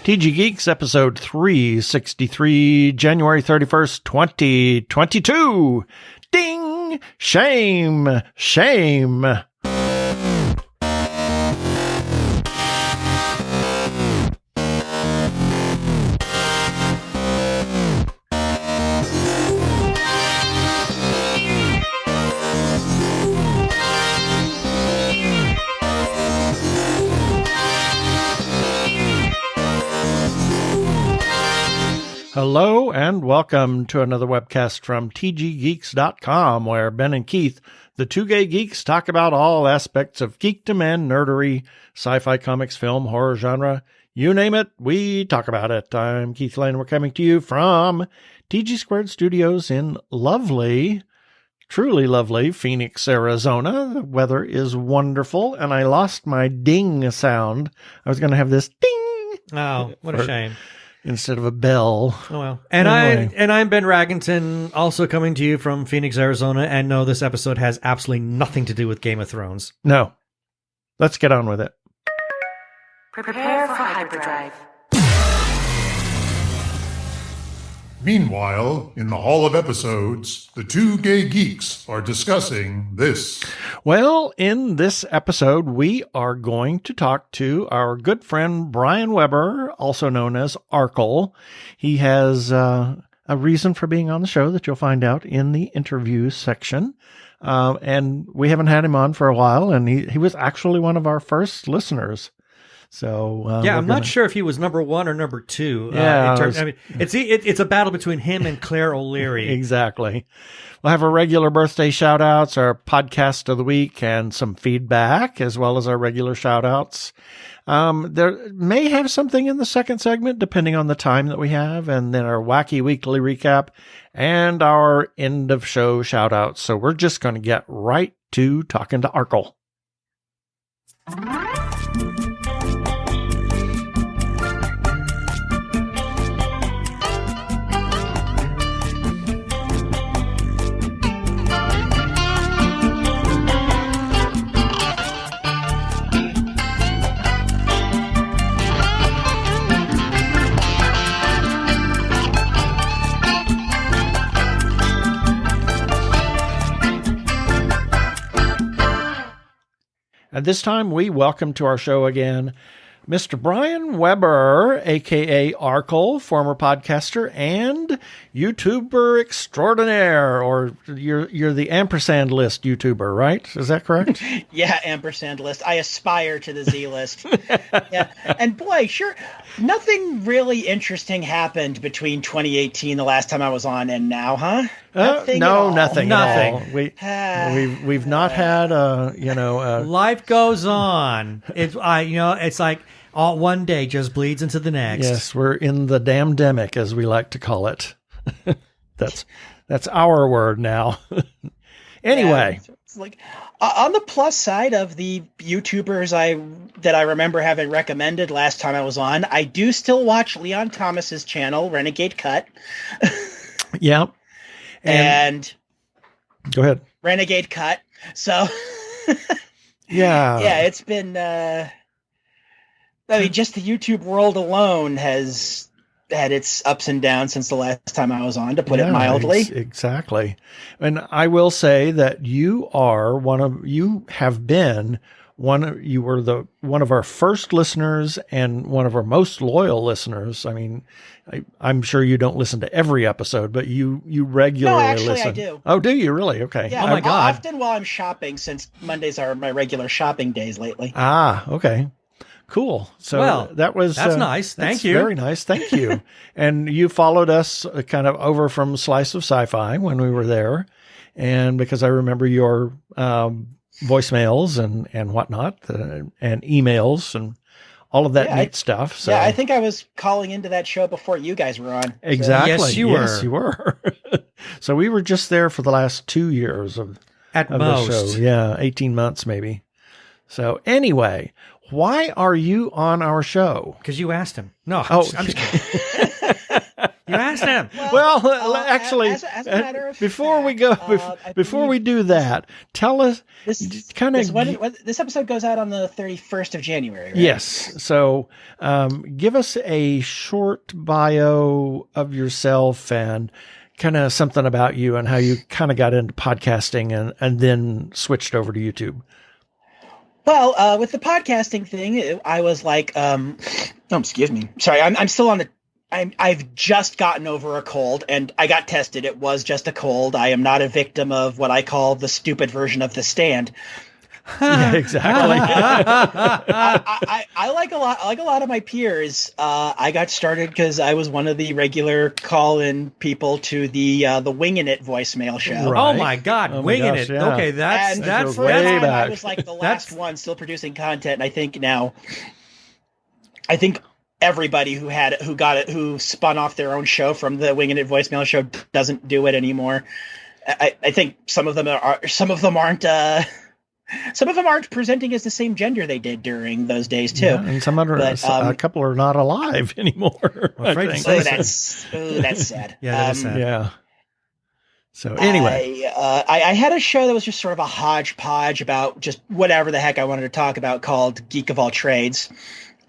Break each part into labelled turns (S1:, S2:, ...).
S1: TG Geeks, episode 363, January 31st, 2022. Ding! Shame! Shame! Hello and welcome to another webcast from tggeeks.com, where Ben and Keith, the Two Gay Geeks, talk about all aspects of geekdom and nerdery, sci-fi, comics, film, horror genre. You name it, we talk about it. I'm Keith Lane. We're coming to you from TG Squared Studios in lovely, truly lovely Phoenix, Arizona. The weather is wonderful, and I lost my ding sound. I was going to have this ding.
S2: Oh, what a shame.
S1: Instead of a bell.
S2: Oh, well. And anyway. I'm Ben Raggington, also coming to you from Phoenix, Arizona. And no, this episode has absolutely nothing to do with Game of Thrones.
S1: No. Let's get on with it.
S3: Prepare for hyperdrive.
S4: Meanwhile, in the Hall of Episodes, the Two Gay Geeks are discussing this.
S1: Well, in this episode, we are going to talk to our good friend Brian Weber, also known as Arkle. He has a reason for being on the show that you'll find out in the interview section. And we haven't had him on for a while, and he was actually one of our first listeners. So
S2: I'm not sure if he was number one or number two. It's a battle between him and Claire O'Leary.
S1: Exactly. We'll have our regular birthday shout outs, our podcast of the week, and some feedback, as well as our regular shout outs. There may have something in the second segment, depending on the time that we have, and then our wacky weekly recap and our end of show shout outs. So we're just going to get right to talking to Arkle. At this time, we welcome to our show again Mr. Brian Weber, a.k.a. Arkle, former podcaster and YouTuber extraordinaire, or you're the ampersand list YouTuber, right? Is that correct?
S5: Yeah, ampersand list. I aspire to the Z list. Yeah, and boy, sure, nothing really interesting happened between 2018, the last time I was on, and now, huh?
S1: Nothing. We've not had
S2: Life goes on. It's like all one day just bleeds into the next.
S1: Yes, we're in the damn-demic, as we like to call it. That's our word now. Anyway,
S5: yeah, it's like on the plus side of the YouTubers that I remember having recommended last time I was on, I do still watch Leon Thomas's channel, Renegade Cut.
S1: Yeah.
S5: And
S1: go ahead.
S5: Renegade Cut. So
S1: yeah,
S5: it's been just the YouTube world alone has had its ups and downs since the last time I was on, to put it mildly.
S1: Exactly. And I will say that you have been one of our first listeners and one of our most loyal listeners. I mean, I'm sure you don't listen to every episode, but you regularly listen.
S5: I do.
S1: Oh, do you really? Okay.
S5: Yeah,
S2: oh my God.
S5: Often while I'm shopping, since Mondays are my regular shopping days lately.
S1: Ah, okay. Cool. So that's
S2: nice. Thank you.
S1: Very nice. Thank you. And you followed us kind of over from Slice of Sci-Fi when we were there. And because I remember your voicemails and whatnot, and emails and all of that neat stuff. So
S5: yeah, I think I was calling into that show before you guys were on.
S1: Exactly.
S2: Yes, you were.
S1: So we were just there for the last 2 years of
S2: most.
S1: the show. Yeah, 18 months maybe. So anyway, why are you on our show?
S2: Because you asked him. No,
S1: I'm
S2: just kidding. You asked him.
S1: Well, actually,
S5: as a matter of
S1: before we
S5: fact,
S1: go, before we do that, tell us
S5: this this episode goes out on the 31st of January, right?
S1: Yes. So, give us a short bio of yourself and kind of something about you and how you kind of got into podcasting and then switched over to YouTube.
S5: Well, with the podcasting thing, I was like, excuse me. Sorry, I'm still on the. I've just gotten over a cold, and I got tested. It was just a cold. I am not a victim of what I call the stupid version of The Stand.
S1: Yeah, exactly.
S5: I like a lot of my peers. I got started because I was one of the regular call-in people to the Wingin' It voicemail show.
S2: Right. Oh my God, Wingin' It.
S1: Yeah.
S2: Okay, that's
S5: for
S1: way
S5: that time,
S1: back.
S5: I was like the last one still producing content. And I think everybody who spun off their own show from the Wingin' It voicemail show doesn't do it anymore. I think some of them aren't presenting as the same gender they did during those days too. Yeah,
S1: and a couple are not alive anymore. I think.
S5: That's sad.
S2: Yeah, that is sad.
S1: Yeah. So anyway,
S5: I had a show that was just sort of a hodgepodge about just whatever the heck I wanted to talk about called Geek of All Trades.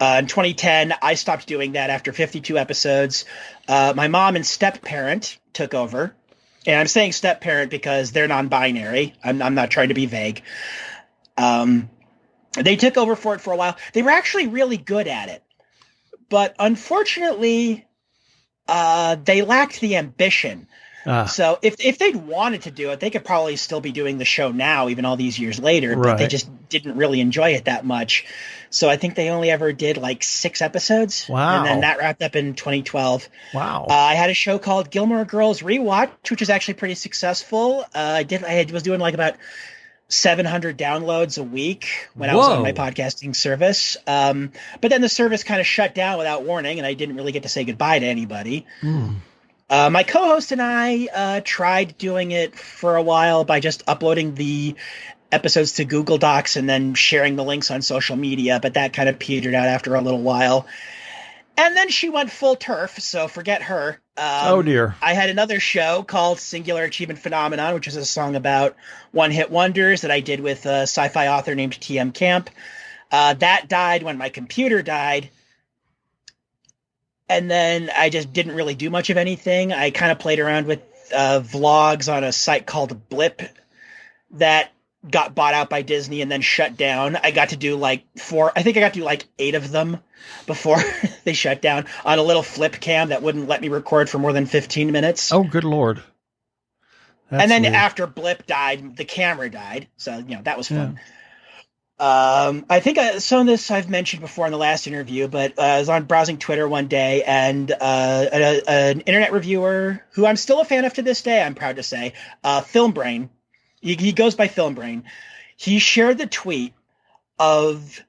S5: In 2010, I stopped doing that after 52 episodes. My mom and step-parent took over. And I'm saying step-parent because they're non-binary. I'm not trying to be vague. They took over for it for a while. They were actually really good at it. But unfortunately, they lacked the ambition. So if they'd wanted to do it, they could probably still be doing the show now, even all these years later. But they just didn't really enjoy it that much. So I think they only ever did like 6 episodes.
S1: Wow.
S5: And then that wrapped up in 2012.
S1: Wow.
S5: I had a show called Gilmore Girls Rewatch, which was actually pretty successful. I was doing like about 700 downloads a week when I was on my podcasting service. But then the service kind of shut down without warning, and I didn't really get to say goodbye to anybody. My co-host and I tried doing it for a while by just uploading the episodes to Google Docs and then sharing the links on social media, but that kind of petered out after a little while. And then she went full turf, so forget her.
S1: Oh, dear.
S5: I had another show called Singular Achievement Phenomenon, which is a song about one-hit wonders that I did with a sci-fi author named T.M. Camp. That died when my computer died. And then I just didn't really do much of anything. I kind of played around with vlogs on a site called Blip that got bought out by Disney and then shut down. I got to do like 8 of them before they shut down on a little flip cam that wouldn't let me record for more than 15 minutes.
S1: Oh, good Lord. That's
S5: and then
S1: weird.
S5: after Blip died, the camera died. So, that was fun. I think some of this I've mentioned before in the last interview, but I was on browsing Twitter one day and an internet reviewer who I'm still a fan of to this day, I'm proud to say, Filmbrain. He goes by Filmbrain. He shared the tweet of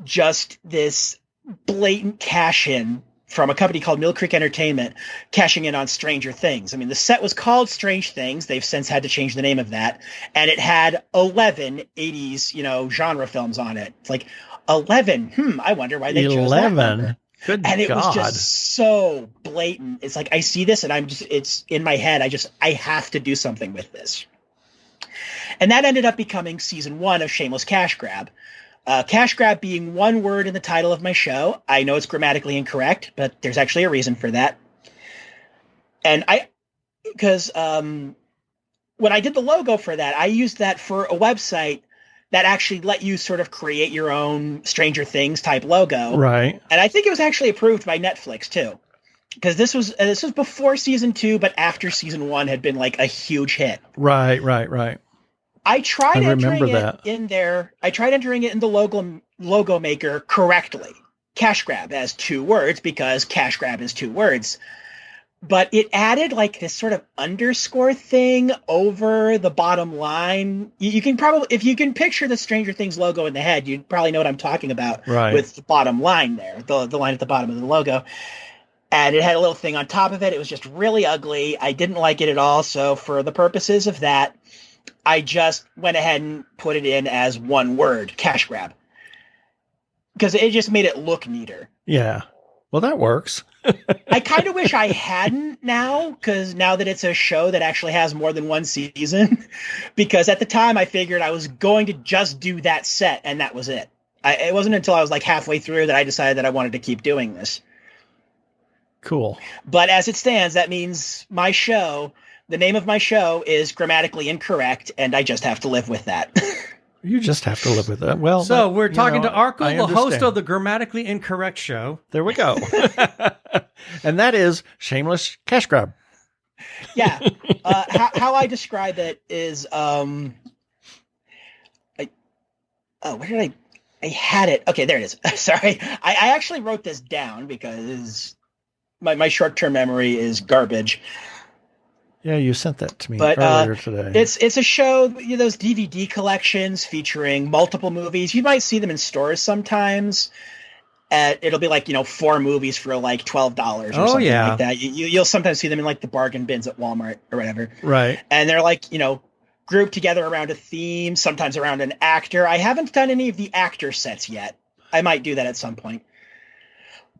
S5: just this blatant cash-in from a company called Mill Creek Entertainment, cashing in on Stranger Things. I mean, the set was called Strange Things. They've since had to change the name of that. And it had 11 80s, genre films on it. It's like, 11. I wonder why they chose that number.
S1: Good
S5: and it
S1: God.
S5: was just so blatant. It's like, I see this and it's in my head. I have to do something with this. And that ended up becoming season 1 of Shameless CashGrab. CashGrab being one word in the title of my show. I know it's grammatically incorrect, but there's actually a reason for that. And because when I did the logo for that, I used that for a website that actually let you sort of create your own Stranger Things type logo.
S1: Right.
S5: And I think it was actually approved by Netflix too. Because this was before season 2, but after season 1 had been like a huge hit.
S1: Right.
S5: I tried entering
S1: that.
S5: it in there. I tried entering it in the logo maker correctly. CashGrab as 2 words because CashGrab is 2 words. But it added like this sort of underscore thing over the bottom line. You can probably, if you can picture the Stranger Things logo in the head, you probably know what I'm talking about with the bottom line there, the line at the bottom of the logo. And it had a little thing on top of it. It was just really ugly. I didn't like it at all. So for the purposes of that, I just went ahead and put it in as one word, CashGrab. Because it just made it look neater.
S1: Yeah. Well, that works.
S5: I kind of wish I hadn't now, because now that it's a show that actually has more than one season, because at the time I figured I was going to just do that set and that was it. It wasn't until I was like halfway through that I decided that I wanted to keep doing this.
S1: Cool.
S5: But as it stands, that means my show, the name of my show is grammatically incorrect, and I just have to live with that.
S1: You just have to live with it. Well,
S2: so we're talking to Arkle,
S1: I
S2: the host
S1: understand.
S2: of the Grammatically Incorrect show.
S1: There we go. And that is Shameless CashGrab.
S5: Yeah. How I describe it is, where did I had it. Okay, there it is. Sorry. I actually wrote this down because my short-term memory is garbage.
S1: Yeah, you sent that to me
S5: But
S1: earlier today.
S5: it's a show, those DVD collections featuring multiple movies. You might see them in stores sometimes. It'll be like, 4 movies for like $12 or something like that. You'll sometimes see them in like the bargain bins at Walmart or whatever.
S1: Right.
S5: And they're like, grouped together around a theme, sometimes around an actor. I haven't done any of the actor sets yet. I might do that at some point.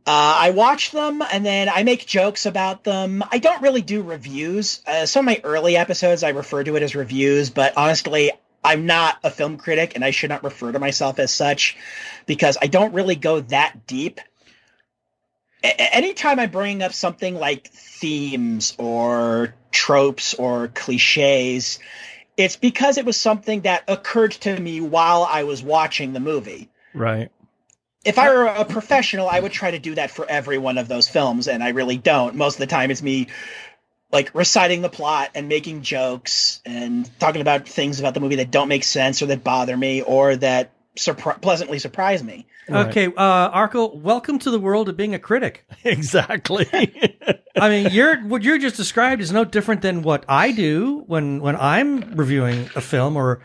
S5: I watch them and then I make jokes about them. I don't really do reviews. Some of my early episodes, I refer to it as reviews, but honestly, I'm not a film critic and I should not refer to myself as such because I don't really go that deep. Anytime I'm bringing up something like themes or tropes or cliches, it's because it was something that occurred to me while I was watching the movie.
S1: Right.
S5: If I were a professional, I would try to do that for every one of those films, and I really don't. Most of the time, it's me like reciting the plot and making jokes and talking about things about the movie that don't make sense or that bother me or that pleasantly surprise me.
S1: Right.
S2: Okay, Arkle, welcome to the world of being a critic.
S1: Exactly.
S2: I mean, what you're just described is no different than what I do when I'm reviewing a film or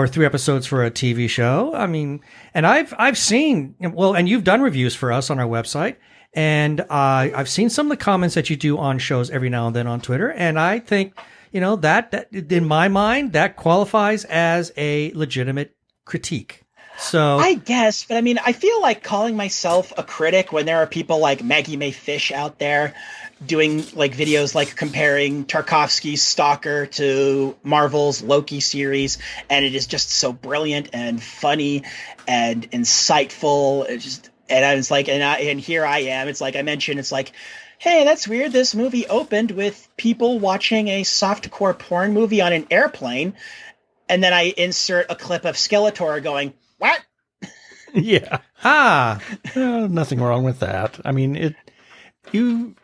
S2: 3 episodes for a TV show. I mean, and I've seen, and you've done reviews for us on our website, and I've seen some of the comments that you do on shows every now and then on Twitter, and I think, that in my mind, that qualifies as a legitimate critique. So
S5: I guess, but I mean, I feel like calling myself a critic when there are people like Maggie Mae Fish out there doing like videos like comparing Tarkovsky's Stalker to Marvel's Loki series, and it is just so brilliant and funny and insightful. And I was like, and here I am. It's like I mentioned, it's like, hey, that's weird. This movie opened with people watching a softcore porn movie on an airplane, and then I insert a clip of Skeletor going, "What?"
S1: Yeah. Nothing wrong with that. I mean, you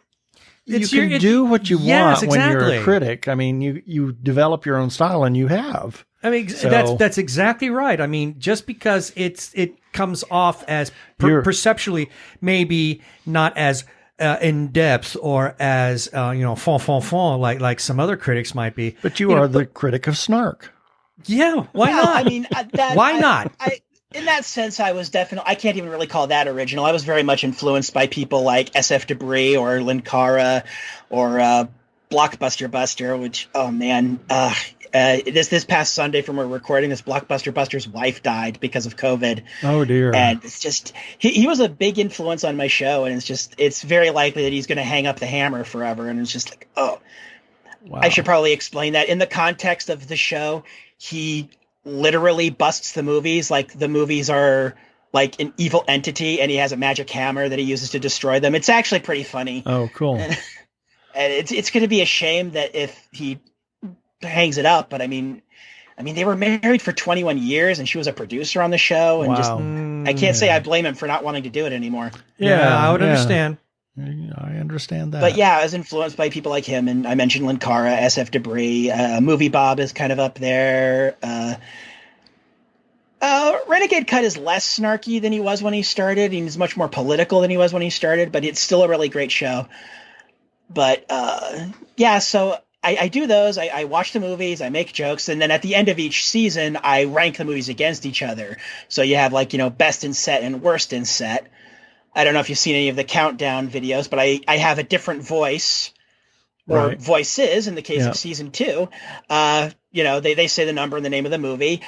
S1: can do what you want when you're a critic. I mean, you develop your own style, and you have.
S2: I mean, that's exactly right. I mean, just because it comes off as perceptually maybe not as in depth or as fond like some other critics might be.
S1: But you are the critic of snark.
S2: Yeah, why not?
S5: I mean,
S2: why not?
S5: In that sense, I can't even really call that original. I was very much influenced by people like SF Debris or Linkara or Blockbuster Buster, which, oh man, this past Sunday from where we're recording this, Blockbuster Buster's wife died because of COVID.
S1: Oh dear.
S5: And it's just, he was a big influence on my show, and it's very likely that he's going to hang up the hammer forever. And it's just like, oh, wow. I should probably explain that in the context of the show. He literally busts the movies. Like the movies are like an evil entity, and he has a magic hammer that he uses to destroy them. It's actually pretty funny.
S1: Oh, cool.
S5: And it's going to be a shame that if he hangs it up, but I mean, they were married for 21 years, and she was a producer on the show, and
S1: wow.
S5: I can't say I blame him for not wanting to do it anymore.
S2: Yeah, I would understand.
S1: I understand that.
S5: But yeah, I was influenced by people like him, and I mentioned Linkara, SF Debris, Movie Bob is kind of up there. Renegade Cut is less snarky than he was when he started. He's much more political than he was when he started, but it's still a really great show. But so I do those. I watch the movies, I make jokes, and then at the end of each season, I rank the movies against each other. So you have best in set and worst in set. I don't know if you've seen any of the countdown videos, but I have a different voice or voices in the case of season 2. They say the number and the name of the movie.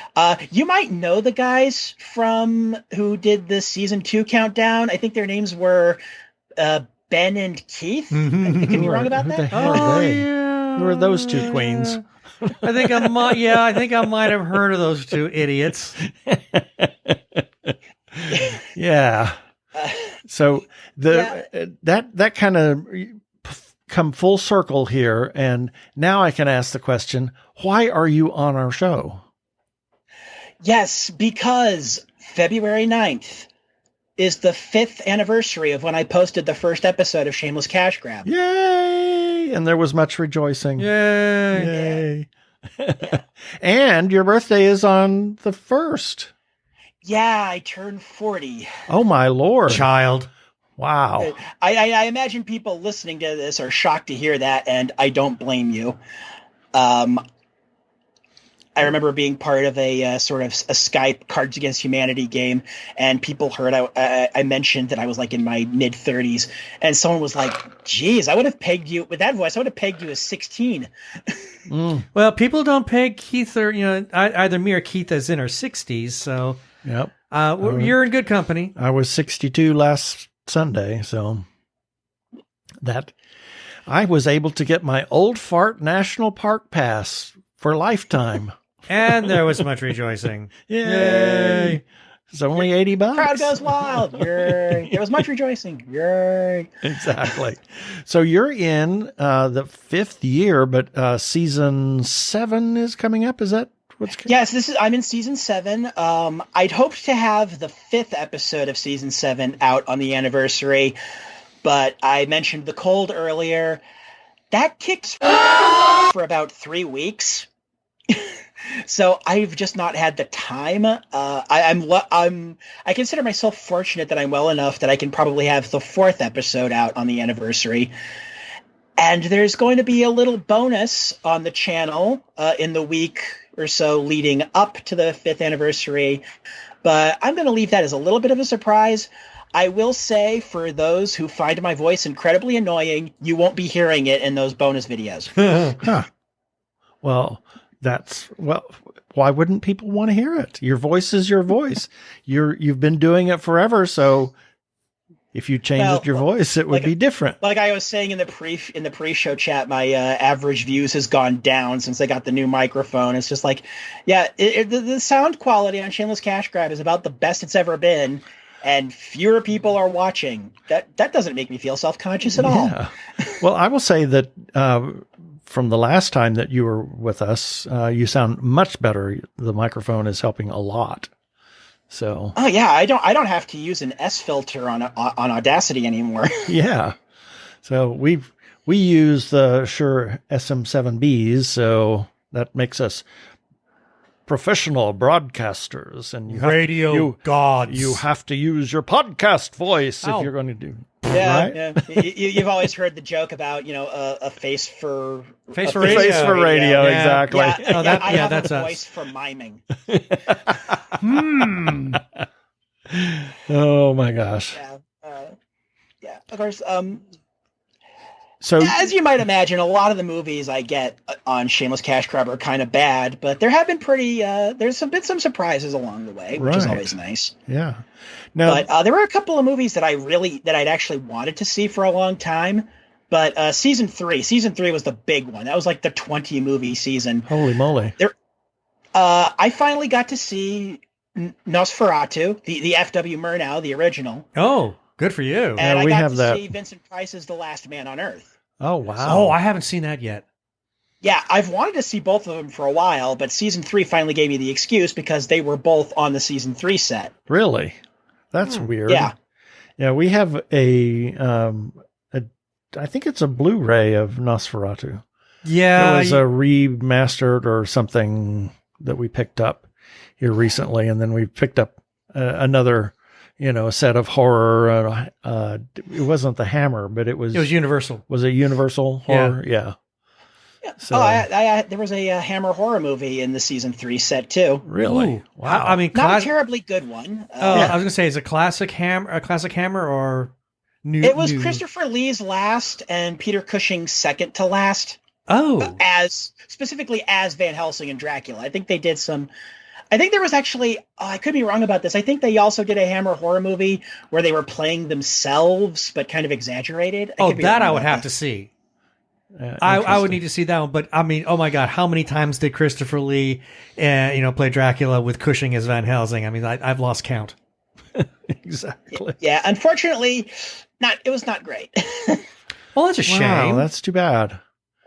S5: You might know the guys from who did the season 2 countdown. I think their names were Ben and Keith.
S2: Mm-hmm.
S5: I could be wrong about
S1: Who the
S5: that.
S1: hell are they?
S2: Yeah.
S1: Who are those two queens?
S2: I think I might. Yeah, I think I might have heard of those two idiots.
S1: Yeah. So that kind of come full circle here, and now I can ask the question: why are you on our show?
S5: Yes, because February 9th is the 5th anniversary of when I posted the first episode of Shameless CashGrab.
S1: Yay! And there was much rejoicing.
S2: Yay!
S1: Yay! And your birthday is on the 1st.
S5: Yeah, I turned 40.
S1: Oh my Lord.
S2: Child.
S1: Wow.
S5: I imagine people listening to this are shocked to hear that, and I don't blame you. I remember being part of a sort of a Skype Cards Against Humanity game, and people heard I mentioned that I was like in my mid-30s, and someone was like, geez, I would have pegged you with that voice. I would have pegged you as 16.
S2: Well, people don't peg Keith or, either me or Keith as in her 60s. So
S1: Yep.
S2: You're in good company.
S1: I was 62 last Sunday, so that I was able to get my Old Fart National Park pass for lifetime.
S2: And there was much rejoicing.
S1: Yay! It's only $80.
S5: Crowd goes wild. Yay. There was much rejoicing. Yay.
S1: Exactly. So you're in the 5th year, but season 7 is coming up. Is that what's coming?
S5: Yes, I'm in season 7. I'd hoped to have the 5th episode of season 7 out on the anniversary, but I mentioned the cold earlier. That kicks for about 3 weeks. So I've just not had the time. I consider myself fortunate that I'm well enough that I can probably have the 4th episode out on the anniversary. And there's going to be a little bonus on the channel in the week or so leading up to the 5th anniversary. But I'm going to leave that as a little bit of a surprise. I will say, for those who find my voice incredibly annoying, you won't be hearing it in those bonus videos.
S1: Huh. Well, why wouldn't people want to hear it? Your voice is your voice. You've been doing it forever, so if you changed your voice, it would be different.
S5: Like I was saying in the pre-show chat, my average views has gone down since I got the new microphone. It's just like, the sound quality on Shameless CashGrab is about the best it's ever been, and fewer people are watching. That doesn't make me feel self-conscious at all.
S1: Well, I will say that from the last time that you were with us, you sound much better. The microphone is helping a lot. So.
S5: Oh yeah, I don't have to use an S filter on Audacity anymore.
S1: Yeah. So we use the Shure SM7Bs, so that makes us professional broadcasters, and you
S2: gods.
S1: You have to use your podcast voice if you're going to do.
S5: Yeah, right? Yeah. You've always heard the joke about a face for
S2: radio.
S1: Face for radio,
S2: Yeah.
S1: exactly.
S5: I have
S2: that's
S5: a
S2: us.
S5: voice for miming.
S1: Oh my gosh.
S5: Yeah. Of course.
S1: So,
S5: as you might imagine, a lot of the movies I get on Shameless CashGrab are kind of bad, but there have been there's been some surprises along the way, which is always nice.
S1: Yeah. Now,
S5: but there were a couple of movies that I'd actually wanted to see for a long time. But season 3 was the big one. That was like the 20 movie season.
S1: Holy moly!
S5: I finally got to see Nosferatu, the F.W. Murnau, the original.
S2: Oh, good for you.
S5: And
S1: we
S5: I
S1: have
S5: got to
S1: that.
S5: see Vincent Price's The Last Man on Earth.
S1: Oh wow!
S2: Oh, I haven't seen that yet.
S5: Yeah, I've wanted to see both of them for a while, but season 3 finally gave me the excuse because they were both on the season 3 set.
S1: Really? That's weird.
S5: Yeah.
S1: Yeah, we have I think it's a Blu-ray of Nosferatu.
S2: Yeah.
S1: It was a remastered or something that we picked up here recently, and then we picked up another, set of horror. It wasn't the Hammer, but it was
S2: Universal.
S1: Was it Universal horror? Yeah. So,
S5: there was a Hammer horror movie in the season 3 set too.
S1: Really?
S2: Ooh.
S1: Wow.
S2: I mean,
S5: not a terribly good one.
S2: I was gonna say, is a classic Hammer or new?
S5: It was Christopher Lee's last and Peter Cushing's second to last.
S2: Oh,
S5: specifically as Van Helsing and Dracula. I think they did some. I think there was actually, I could be wrong about this. I think they also did a Hammer horror movie where they were playing themselves, but kind of exaggerated.
S2: I would have to see. I would need to see that one. But I mean, oh my God, how many times did Christopher Lee, play Dracula with Cushing as Van Helsing? I mean, I've lost count.
S1: Exactly.
S5: Yeah, unfortunately, it was not great.
S2: Well, that's a shame.
S1: Wow, that's too bad.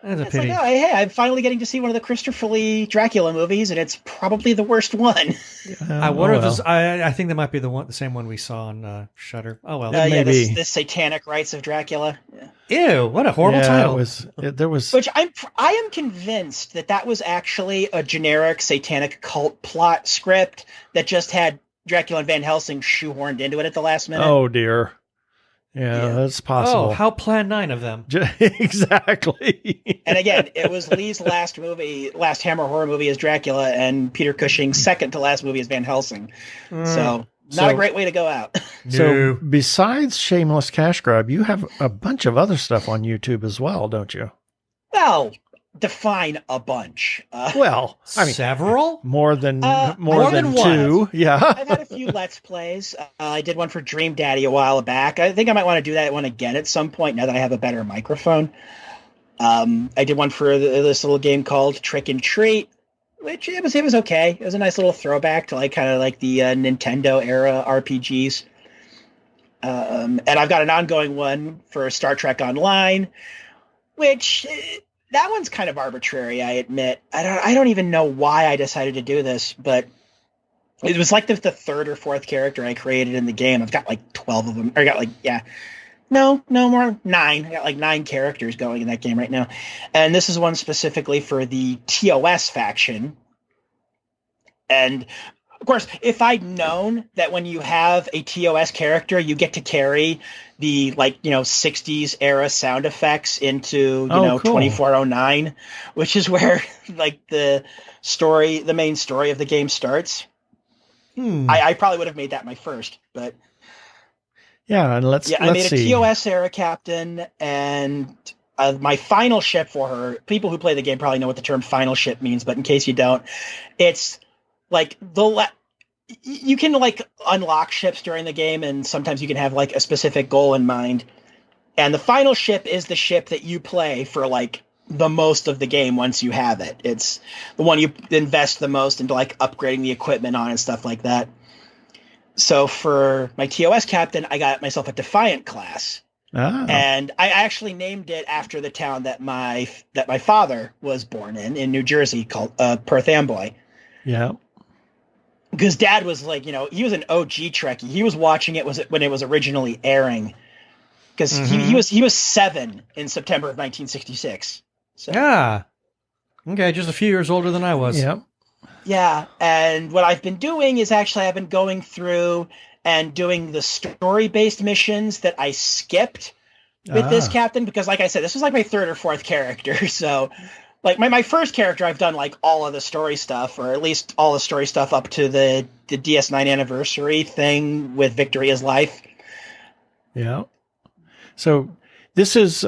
S2: That's a
S5: It's
S2: pity.
S5: like, oh, hey, I'm finally getting to see one of the Christopher Lee Dracula movies, and it's probably the worst one.
S2: I wonder if this. I think that might be the same one we saw on Shudder. Oh well,
S5: Yeah,
S1: maybe.
S5: the Satanic Rites of Dracula. Yeah.
S2: Ew! What a horrible title.
S1: There was.
S5: Which I am convinced that was actually a generic satanic cult plot script that just had Dracula and Van Helsing shoehorned into it at the last minute.
S1: Oh dear. Yeah, that's possible.
S2: Oh, how Plan 9 of them.
S1: Exactly.
S5: And again, it was Lee's last Hammer horror movie as Dracula, and Peter Cushing's second to last movie as Van Helsing. So, not a great way to go out.
S1: So, besides Shameless CashGrab, you have a bunch of other stuff on YouTube as well, don't you?
S5: Well, define a bunch.
S1: Well, I mean,
S2: several?
S1: More than
S2: than
S1: two.
S2: one.
S1: Yeah.
S5: I've had a few Let's Plays. I did one for Dream Daddy a while back. I think I might want to do that one again at some point now that I have a better microphone. I did one for this little game called Trick and Treat, which it was okay. It was a nice little throwback to kind of the Nintendo era RPGs. And I've got an ongoing one for Star Trek Online, which that one's kind of arbitrary, I admit. I don't even know why I decided to do this, but it was like the third or fourth character I created in the game. I've got 12 of them. Or I got no more, 9. I got 9 characters going in that game right now. And this is one specifically for the TOS faction. And of course, if I'd known that when you have a TOS character, you get to carry the 60s era sound effects into
S1: cool.
S5: 2409, which is where the main story of the game starts. I probably would have made that my first, but
S1: yeah, and let's
S5: I made
S1: see.
S5: a TOS era captain, and my final ship for her. People who play the game probably know what the term final ship means, but in case you don't, it's you can unlock ships during the game, and sometimes you can have a specific goal in mind. And the final ship is the ship that you play for the most of the game once you have it. It's the one you invest the most into upgrading the equipment on and stuff like that. So for my TOS captain, I got myself a Defiant class. And I actually named it after the town that my father was born in New Jersey, called Perth Amboy.
S1: Yeah.
S5: Because Dad was he was an OG Trekkie. He was watching it when it was originally airing. Because he was 7 in September of 1966. So.
S2: Yeah. Okay, just a few years older than I was.
S1: Yep.
S5: Yeah, and what I've been doing is actually I've been going through and doing the story-based missions that I skipped with this captain, because like I said, this was my third or fourth character. So my first character, I've done all of the story stuff, or at least all the story stuff up to the DS9 anniversary thing with Victory is Life.
S1: Yeah. So this is,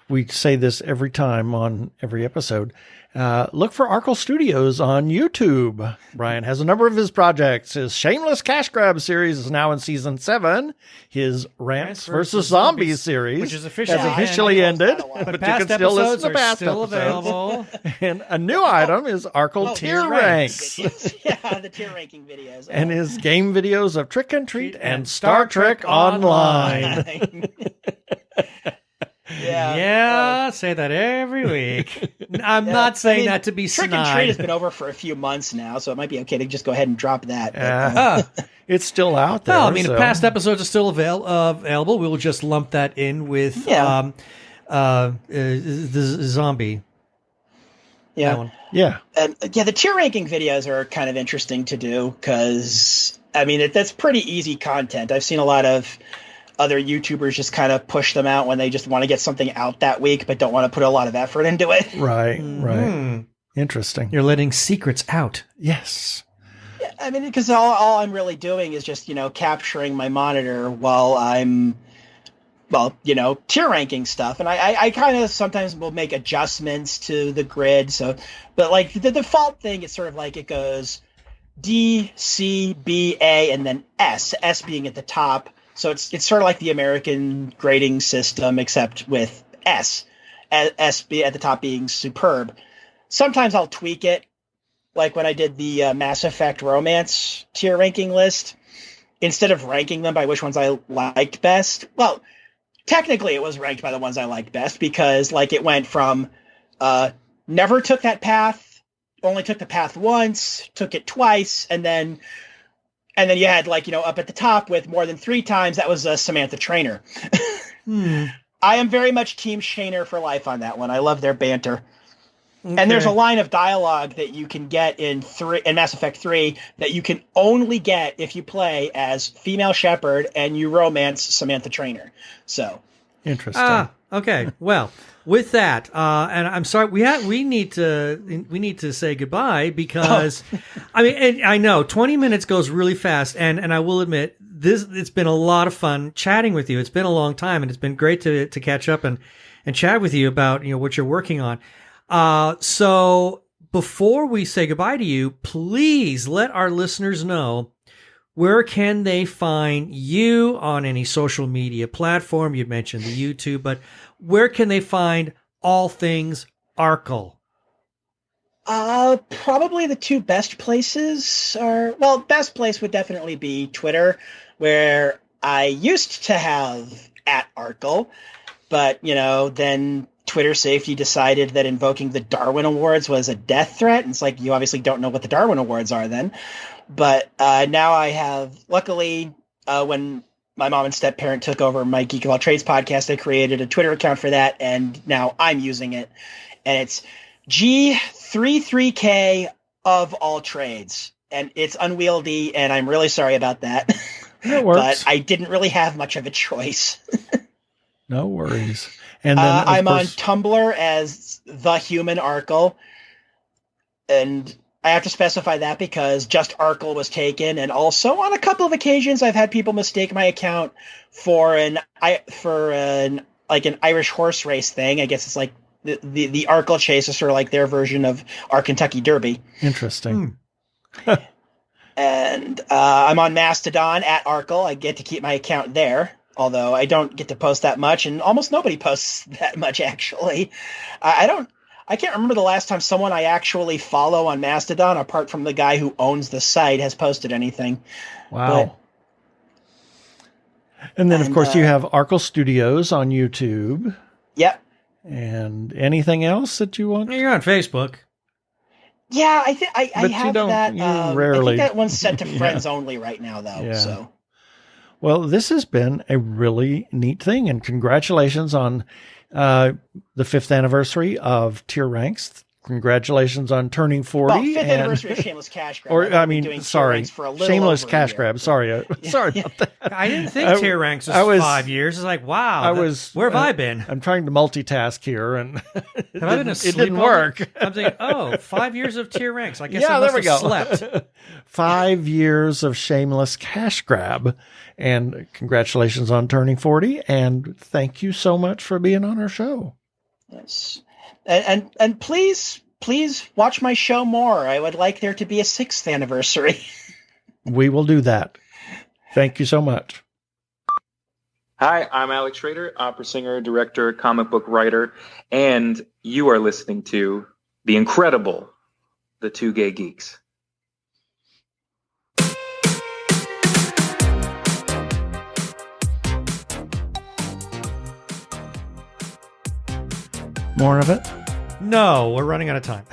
S1: we say this every time on every episode. Look for Arkle Studios on YouTube. Brian has a number of his projects. His Shameless CashGrab series is now in season 7. His Rants versus Zombies series,
S2: which is
S1: has officially ended, but you can still listen to past
S2: still
S1: episodes.
S2: available.
S1: And a new item is Arkle Tier Ranks.
S5: Yeah, the tier ranking videos.
S1: And his game videos of Trick and Treat and Star Trek Online.
S2: Yeah, say that every week. I'm not saying that to be
S5: Trick
S2: snide.
S5: and Treat has been over for a few months now, so it might be okay to just go ahead and drop that.
S1: It's still out there.
S2: Well, I mean, the past episodes are still available. We will just lump that in with the zombie.
S5: Yeah.
S2: That one.
S1: Yeah.
S5: And the tier ranking videos are kind of interesting to do because, I mean, that's pretty easy content. I've seen a lot of other YouTubers just kind of push them out when they just want to get something out that week, but don't want to put a lot of effort into it.
S1: Right, right. Interesting.
S2: You're letting secrets out.
S1: Yes.
S5: Yeah, I mean, because all I'm really doing is just, capturing my monitor while I'm, tier ranking stuff. And I kind of sometimes will make adjustments to the grid. So, but the default thing is sort of it goes D, C, B, A, and then S. S being at the top. So it's sort of like the American grading system, except with S. S at the top being superb. Sometimes I'll tweak it, like when I did the Mass Effect romance tier ranking list. Instead of ranking them by which ones I liked best, well, technically it was ranked by the ones I liked best because, like, it went from never took that path, only took the path once, took it twice, and then you had, like, up at the top with more than 3 times, that was Samantha Trainer. I am very much Team Shaner for life on that one. I love their banter. Okay. And there's a line of dialogue that you can get in Mass Effect 3 that you can only get if you play as female Shepard and you romance Samantha Trainer. So
S1: interesting.
S2: Okay. Well, with that, and I'm sorry, we need to say goodbye because, I mean, and I know 20 minutes goes really fast, and I will admit it's been a lot of fun chatting with you. It's been a long time, and it's been great to catch up and chat with you about what you're working on. So before we say goodbye to you, please let our listeners know where can they find you on any social media platform. You'd mentioned the YouTube, but where can they find all things Arkle?
S5: Probably the 2 best places are, well, best place would definitely be Twitter, where I used to have @Arkle, but then Twitter safety decided that invoking the Darwin Awards was a death threat. And it's like, you obviously don't know what the Darwin Awards are then. But now I have, luckily, when my mom and step-parent took over my Geek of All Trades podcast, I created a Twitter account for that, and now I'm using it. And it's G33K of all trades. And it's unwieldy, and I'm really sorry about that.
S1: It works.
S5: But I didn't really have much of a choice.
S1: No worries. And then
S5: I'm on Tumblr as The Human Arkle, and I have to specify that because just Arkle was taken, and also on a couple of occasions I've had people mistake my account for an Irish horse race thing. I guess it's like the Arkle Chase is sort of like their version of our Kentucky Derby.
S1: Interesting.
S5: And I'm on Mastodon @Arkle. I get to keep my account there. Although I don't get to post that much, and almost nobody posts that much, actually. I can't remember the last time someone I actually follow on Mastodon, apart from the guy who owns the site, has posted anything.
S1: Wow. And then, of course, you have Arkle Studios on YouTube.
S5: Yep.
S1: And anything else that you want?
S2: You're on Facebook.
S5: Yeah, I think I have that.
S1: Rarely.
S5: I think that one's set to friends only right now, though.
S1: Yeah.
S5: So.
S1: Well, this has been a really neat thing, and congratulations on the 5th anniversary of Tier Ranks. Congratulations on turning 40.
S5: Well, 5th anniversary of Shameless CashGrab.
S1: Shameless CashGrab. Sorry about that.
S2: I didn't think Tier Ranks was 5 years. It's like, wow. Where have I been?
S1: I'm trying to multitask here, and
S2: it
S1: didn't work.
S2: I'm thinking, 5 years of Tier Ranks. I guess
S1: I must
S2: have slept.
S1: 5 years of Shameless CashGrab. And congratulations on turning 40, and thank you so much for being on our show.
S5: Yes. And please watch my show more. I would like there to be a 6th anniversary.
S1: We will do that. Thank you so much.
S6: Hi, I'm Alex Schrader, opera singer, director, comic book writer, and you are listening to the incredible The Two Gay Geeks.
S1: More of it?
S2: No, we're running out of time.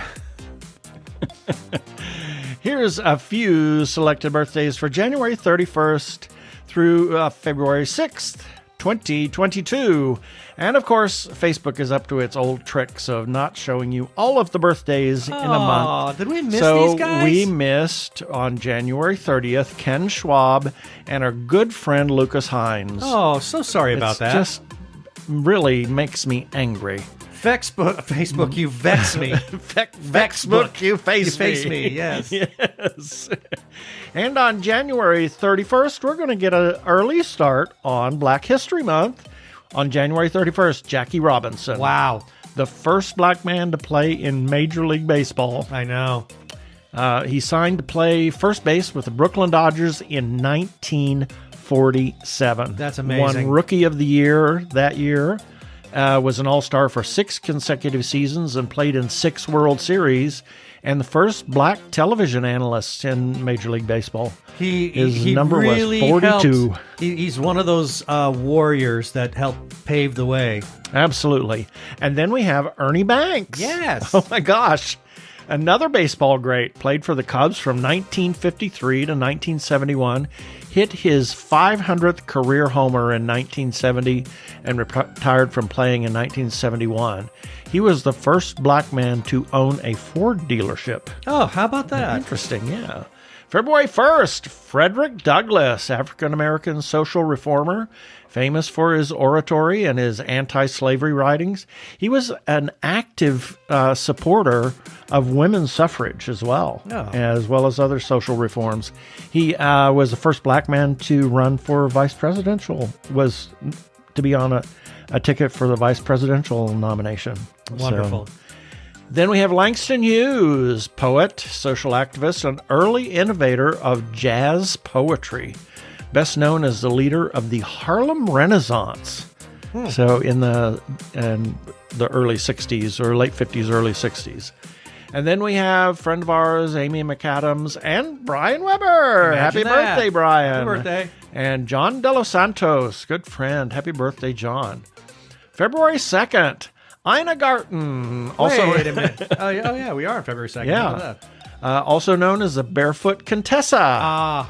S1: Here's a few selected birthdays for January 31st through February 6th, 2022. And of course, Facebook is up to its old tricks of not showing you all of the birthdays in a month.
S2: Did we miss these guys?
S1: So we missed on January 30th Ken Schwab and our good friend Lucas Hines.
S2: Oh, so sorry about that.
S1: Just really makes me angry.
S2: Facebook, you vex me.
S1: Vexbook, you face me.
S2: Yes.
S1: Yes. And on January 31st, we're going to get an early start on Black History Month. On January 31st, Jackie Robinson.
S2: Wow.
S1: The first black man to play in Major League Baseball.
S2: I know.
S1: He signed to play first base with the Brooklyn Dodgers in 1947.
S2: That's amazing.
S1: Won Rookie of the Year that year. Was an all-star for 6 consecutive seasons and played in 6 World Series, and the first black television analyst in Major League Baseball. His number
S2: really
S1: was 42.
S2: He's one of those warriors that helped pave the way.
S1: Absolutely. And then we have Ernie Banks.
S2: Yes.
S1: Oh my gosh. Another baseball great. Played for the Cubs from 1953 to 1971. Hit his 500th career homer in 1970 and retired from playing in 1971. He was the first black man to own a Ford dealership.
S2: Oh, how about that?
S1: Interesting, yeah. February 1st, Frederick Douglass, African-American social reformer, famous for his oratory and his anti-slavery writings. He was an active supporter of women's suffrage as well, as well as other social reforms. He was the first black man to run for vice presidential, was to be on a ticket for the vice presidential nomination.
S2: Wonderful.
S1: So, then we have Langston Hughes, poet, social activist, and early innovator of jazz poetry. Best known as the leader of the Harlem Renaissance. So in the early 60s or late 50s, early 60s. And then we have friend of ours, Amy McAdams, and Brian Weber. Happy birthday, Brian.
S2: Happy birthday.
S1: And John De Los Santos, good friend. Happy birthday, John. February 2nd, Ina Garten.
S2: Wait a minute. Oh, yeah, we are on February 2nd.
S1: Yeah. Also known as the Barefoot Contessa.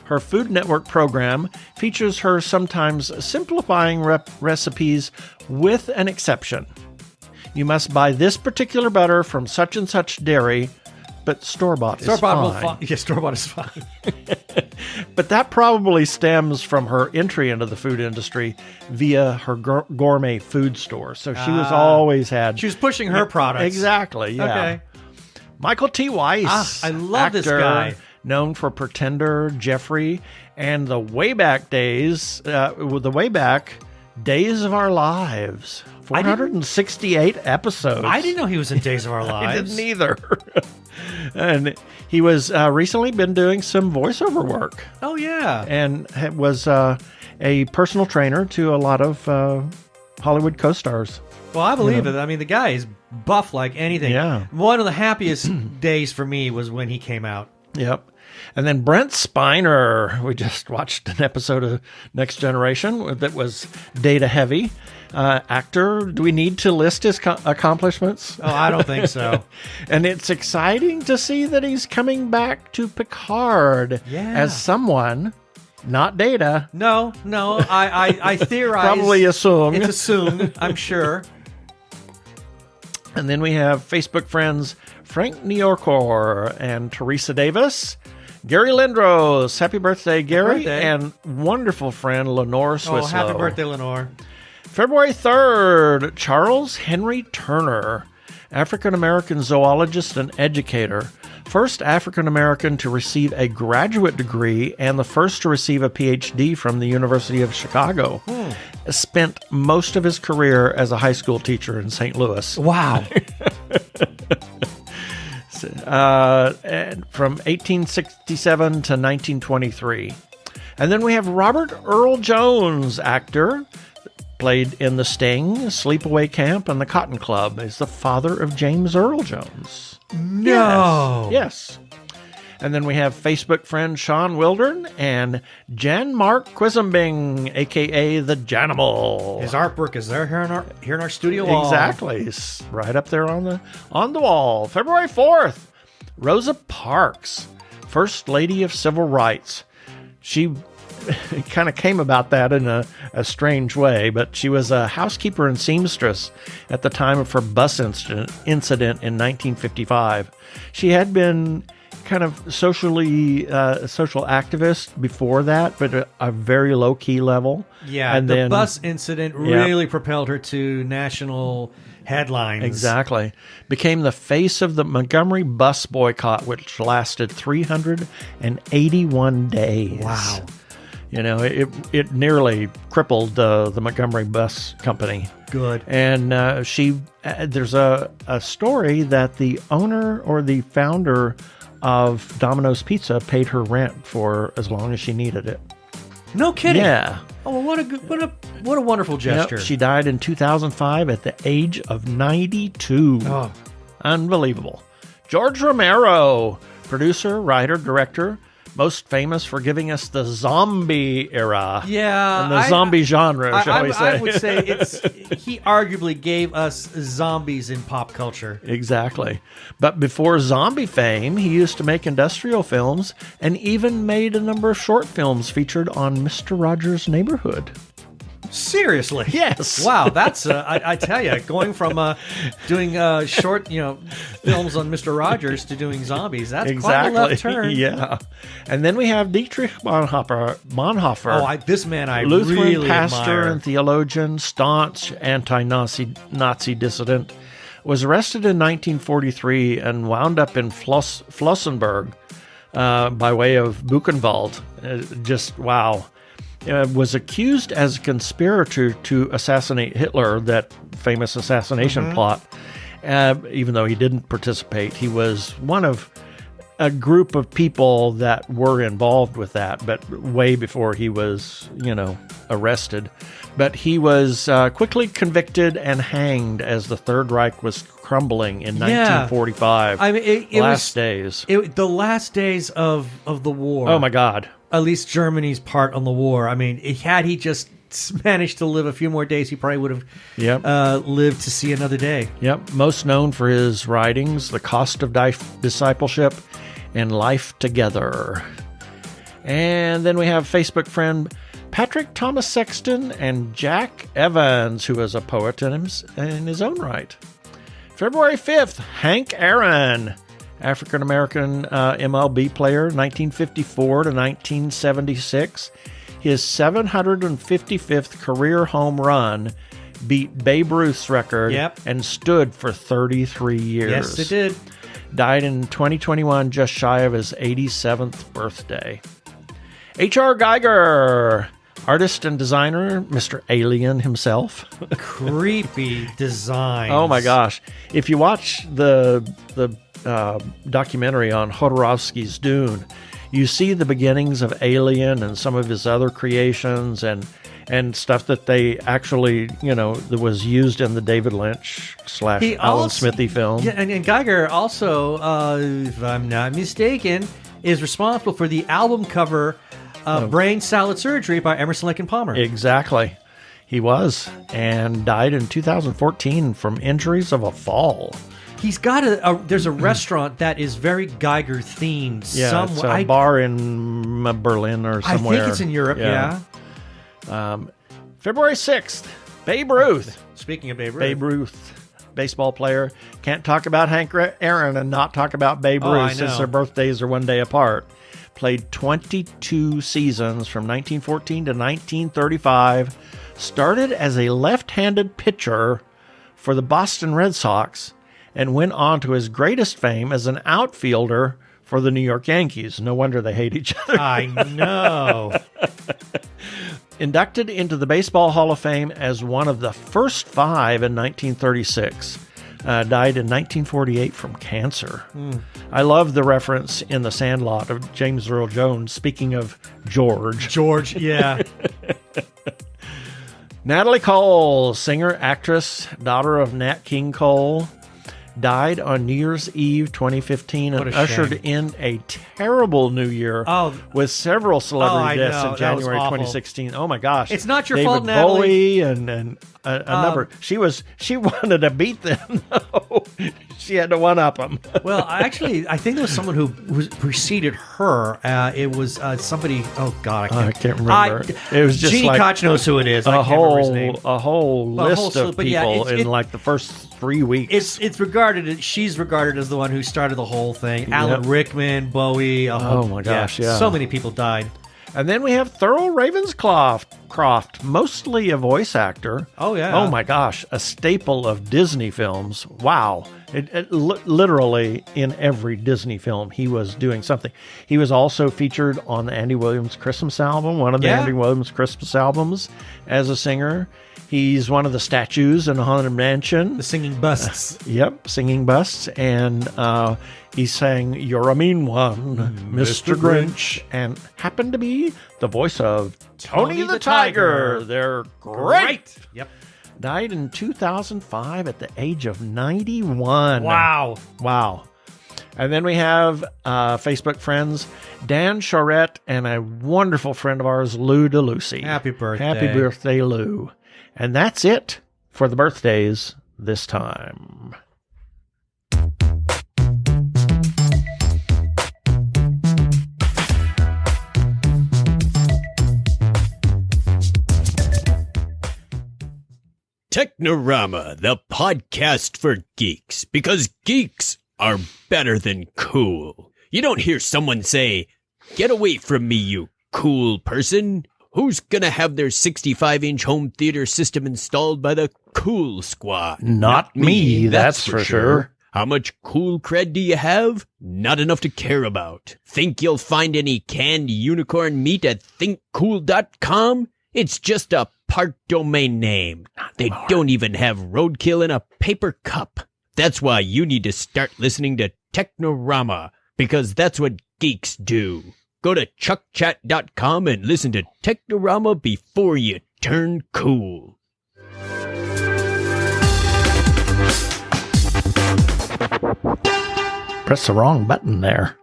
S1: Her Food Network program features her sometimes simplifying recipes with an exception. You must buy this particular butter from such and such dairy, but store-bought is fine.
S2: Yeah, store-bought is fine.
S1: But that probably stems from her entry into the food industry via her gourmet food store. So she was always had...
S2: She was pushing her products.
S1: Exactly, yeah.
S2: Okay.
S1: Michael T. Weiss.
S2: I love this guy.
S1: Known for Pretender, Jeffrey, and the Wayback Days, Days of Our Lives. 468 episodes.
S2: I didn't know he was in Days of Our Lives.
S1: I didn't either. And he was recently been doing some voiceover work.
S2: Oh, yeah.
S1: And was a personal trainer to a lot of Hollywood co-stars.
S2: Well, I believe it. I mean, the guy is buff like anything.
S1: Yeah.
S2: One of the happiest days for me was when he came out.
S1: Yep. And then Brent Spiner. We just watched an episode of Next Generation that was data heavy. Actor, do we need to list his accomplishments?
S2: Oh, I don't think so.
S1: And it's exciting to see that he's coming back to Picard as someone, not Data.
S2: No, I theorize.
S1: Probably assumed.
S2: It's assumed, I'm sure.
S1: And then we have Facebook friends Frank Niorcor and Teresa Davis. Gary Lindros, happy birthday, Gary. And wonderful friend Lenore Swisslow.
S2: Oh, happy birthday, Lenore.
S1: February 3rd, Charles Henry Turner, African-American zoologist and educator. First African-American to receive a graduate degree and the first to receive a PhD from the University of Chicago. Spent most of his career as a high school teacher in St. Louis.
S2: Wow.
S1: And from 1867 to 1923. And then we have Robert Earl Jones, actor, played in The Sting, Sleepaway Camp, and The Cotton Club. He's the father of James Earl Jones.
S2: No.
S1: Yes. And then we have Facebook friend Sean Wildern and Jan-Mark Quisenbing, a.k.a. the Janimal.
S2: His artwork is there here in our studio wall.
S1: Exactly. It's right up there on the wall. February 4th, Rosa Parks, First Lady of Civil Rights. She kind of came about that in a strange way, but she was a housekeeper and seamstress at the time of her bus incident in 1955. She had been kind of social activist before that, but at a very low-key level.
S2: Yeah, and the bus incident really propelled her to national headlines.
S1: Exactly. Became the face of the Montgomery bus boycott, which lasted 381 days.
S2: Wow.
S1: You know, it nearly crippled the Montgomery bus company.
S2: Good.
S1: And there's a story that the owner or the founder of Domino's Pizza paid her rent for as long as she needed it.
S2: No kidding.
S1: Yeah.
S2: Oh, well, what a wonderful gesture.
S1: Yep, she died in 2005 at the age of 92.
S2: Oh.
S1: Unbelievable. George Romero, producer, writer, director, most famous for giving us the zombie era.
S2: Yeah.
S1: And the zombie genre, shall we say.
S2: I would say he arguably gave us zombies in pop culture.
S1: Exactly. But before zombie fame, he used to make industrial films and even made a number of short films featured on Mr. Rogers' Neighborhood.
S2: Seriously?
S1: Yes.
S2: Wow, that's I tell you, going from doing short, films on Mr. Rogers to doing zombies. That's
S1: exactly.
S2: quite a left turn.
S1: Yeah. And then we have Dietrich Bonhoeffer.
S2: This man I
S1: Lutheran
S2: really
S1: pastor
S2: admire.
S1: and theologian, staunch anti-Nazi dissident, was arrested in 1943 and wound up in Flossenburg by way of Buchenwald. Just wow. Was accused as a conspirator to assassinate Hitler, that famous assassination plot. Even though he didn't participate, he was one of a group of people that were involved with that, but way before he was, arrested. But he was quickly convicted and hanged as the Third Reich was crumbling in 1945.
S2: I mean,
S1: the last
S2: days of the war.
S1: Oh my God.
S2: At least Germany's part on the war. I mean, had he just managed to live a few more days, he probably would have lived to see another day.
S1: Yep. Most known for his writings, The Cost of Discipleship and Life Together. And then we have Facebook friend Patrick Thomas Sexton and Jack Evans, who is a poet in his own right. February 5th, Hank Aaron, African-American MLB player, 1954 to 1976. His 755th career home run beat Babe Ruth's record and stood for 33 years.
S2: Yes, it did.
S1: Died in 2021, just shy of his 87th birthday. H.R. Geiger, artist and designer, Mr. Alien himself.
S2: Creepy design.
S1: Oh my gosh. If you watch the documentary on Jodorowsky's Dune, you see the beginnings of Alien and some of his other creations and stuff that they actually, that was used in the David Lynch / Alan Smithy film.
S2: Yeah, and Geiger also, if I'm not mistaken, is responsible for the album cover Brain Salad Surgery by Emerson, Lake and Palmer.
S1: Exactly. He was, and died in 2014 from injuries of a fall.
S2: He's got there's a restaurant that is very Geiger themed.
S1: Yeah, it's a bar in Berlin or somewhere.
S2: I think it's in Europe, yeah.
S1: February 6th, Babe Ruth.
S2: Speaking of Babe Ruth.
S1: Babe Ruth, baseball player. Can't talk about Hank Aaron and not talk about Babe Ruth since their birthdays are one day apart. Played 22 seasons from 1914 to 1935. Started as a left-handed pitcher for the Boston Red Sox and went on to his greatest fame as an outfielder for the New York Yankees. No wonder they hate each other.
S2: I know.
S1: Inducted into the Baseball Hall of Fame as one of the first 5 in 1936. Died in 1948 from cancer. I love the reference in The Sandlot of James Earl Jones, speaking of George.
S2: George, yeah.
S1: Natalie Cole, singer, actress, daughter of Nat King Cole, died on New Year's Eve 2015 and ushered in a terrible new year with several celebrity deaths in January 2016. Oh my gosh.
S2: It's not your
S1: David
S2: fault, Natalie.
S1: Bowie and a number. She wanted to beat them. No. She had to one-up them.
S2: Well, I think there was someone who preceded her. It was somebody. Oh God,
S1: I can't remember. It was just
S2: Jeannie Koch knows who it is. I can't remember his name.
S1: A whole list of people in like the first 3 weeks.
S2: She's regarded as the one who started the whole thing. Alan Rickman, Bowie.
S1: Oh my gosh, yeah.
S2: So many people died.
S1: And then we have Thurl Ravenscloth, mostly a voice actor.
S2: Oh, yeah.
S1: Oh, my gosh. A staple of Disney films. Wow. Literally in every Disney film, he was doing something. He was also featured on the Andy Williams Christmas album, one of the Andy Williams Christmas albums, as a singer. He's one of the statues in the Haunted Mansion.
S2: The singing busts.
S1: Yep, singing busts. And he sang "You're a Mean One, Mr. Grinch," and happened to be the voice of Tony the Tiger. They're great.
S2: Yep.
S1: Died in 2005 at the age of 91.
S2: Wow.
S1: And then we have Facebook friends, Dan Charette, and a wonderful friend of ours, Lou DeLucy.
S2: Happy birthday.
S1: Happy birthday, Lou. And that's it for the birthdays this time.
S7: Technorama, the podcast for geeks, because geeks are better than cool. You don't hear someone say, "Get away from me, you cool person." Who's gonna have their 65-inch home theater system installed by the Cool Squad?
S1: Not me, that's for sure.
S7: How much cool cred do you have? Not enough to care about. Think you'll find any canned unicorn meat at thinkcool.com? It's just a part domain name. They don't even have roadkill in a paper cup. That's why you need to start listening to Technorama, because that's what geeks do. Go to chuckchat.com and listen to Technorama before you turn cool.
S1: Press the wrong button there.